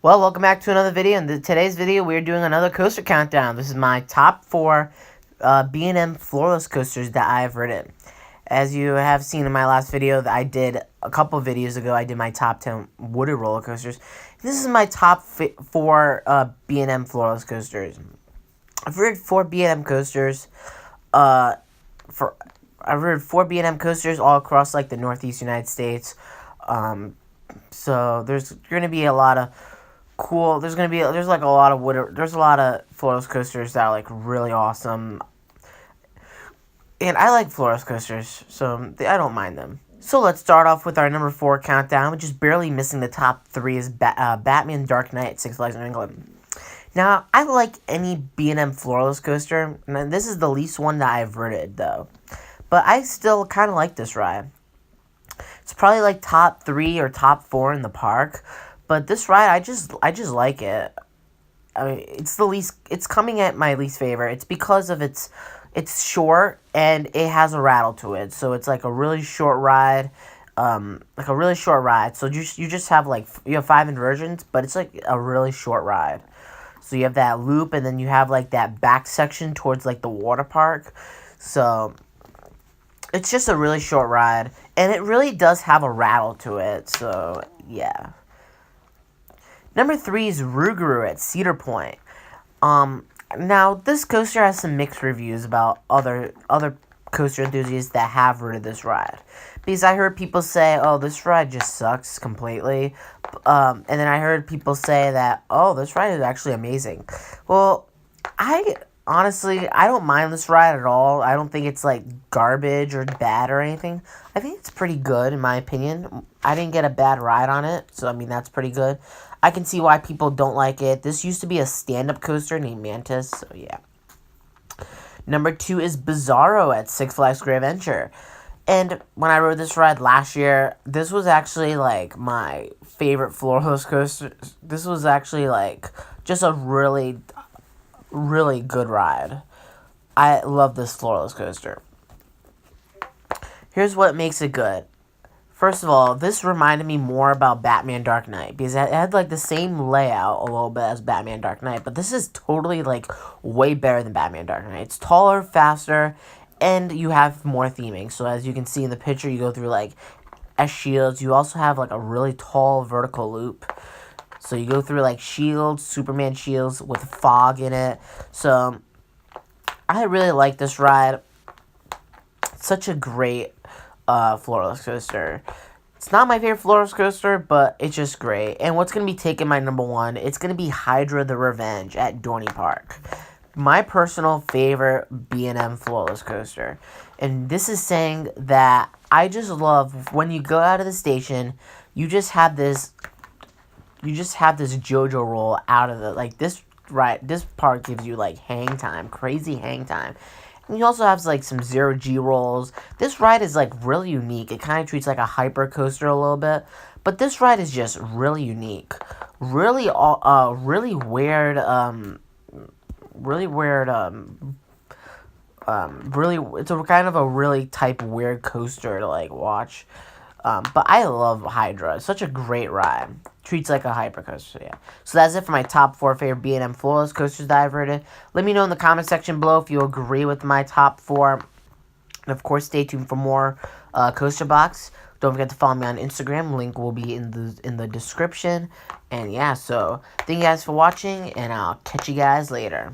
Well, welcome back to another video. In today's video, we're doing another coaster countdown. This is my top 4 B&M Floorless coasters that I've ridden. As you have seen in my last video that I did a couple videos ago, I did my top 10 wooded roller coasters. This is my top 4 B&M Floorless coasters. I've ridden 4 B&M coasters. I've ridden 4 B&M coasters all across like the Northeast United States. So there's gonna be a lot of cool. There's like a lot of there's a lot of floorless coasters that are like really awesome, and I like floorless coasters, so I don't mind them. So let's start off with our number 4 countdown, which is barely missing the top 3 is Batman Dark Knight at Six Flags in England. Now, I like any B&M floorless coaster, and this is the least one that I've ridden though, but I still kind of like this ride. It's probably like top 3 or top 4 in the park. But this ride, I just like it. I mean, it's coming at my least favorite. It's because of it's short and it has a rattle to it. So it's like a really short ride, So you just have you have 5 inversions, but it's like a really short ride. So you have that loop, and then you have like that back section towards like the water park. So it's just a really short ride, and it really does have a rattle to it. So yeah. Number 3 is Rougarou at Cedar Point. Now this coaster has some mixed reviews about other coaster enthusiasts that have ridden this ride, because I heard people say, "Oh, this ride just sucks completely," and then I heard people say that, "Oh, this ride is actually amazing." Well, honestly, I don't mind this ride at all. I don't think it's like garbage or bad or anything. I think it's pretty good in my opinion. I didn't get a bad ride on it, so I mean that's pretty good. I can see why people don't like it. This used to be a stand-up coaster named Mantis, so yeah. Number 2 is Bizarro at Six Flags Great Adventure. And when I rode this ride last year, this was actually like my favorite floorless coaster. This was actually like just a really good ride. I love this floorless coaster. Here's what makes it good. First of all, this reminded me more about Batman Dark Knight, because it had like the same layout a little bit as Batman Dark Knight, but this is totally like way better than Batman Dark Knight. It's taller, faster, and you have more theming. So as you can see in the picture, you go through like S-shields. You also have like a really tall vertical loop. So you go through like shields, Superman shields with fog in it. So I really like this ride. It's such a great floorless coaster. It's not my favorite floorless coaster, but it's just great. And what's going to be taking my number 1? It's going to be Hydra the Revenge at Dorney Park. My personal favorite B&M floorless coaster. And this is saying that I just love when you go out of the station, you just have this JoJo roll out of it. This park gives you like hang time, crazy hang time. And you also have like some 0G rolls. This ride is like really unique. It kind of treats like a hyper coaster a little bit, but this ride is just really unique, really weird. It's a kind of a really type weird coaster to like watch. But I love Hydra. It's such a great ride. Treats like a hyper coaster, yeah. So that's it for my top 4 favorite B&M floorless coasters that I've ridden. Let me know in the comment section below if you agree with my top 4. And of course, stay tuned for more Coaster Box. Don't forget to follow me on Instagram. Link will be in the description. And yeah, so thank you guys for watching, and I'll catch you guys later.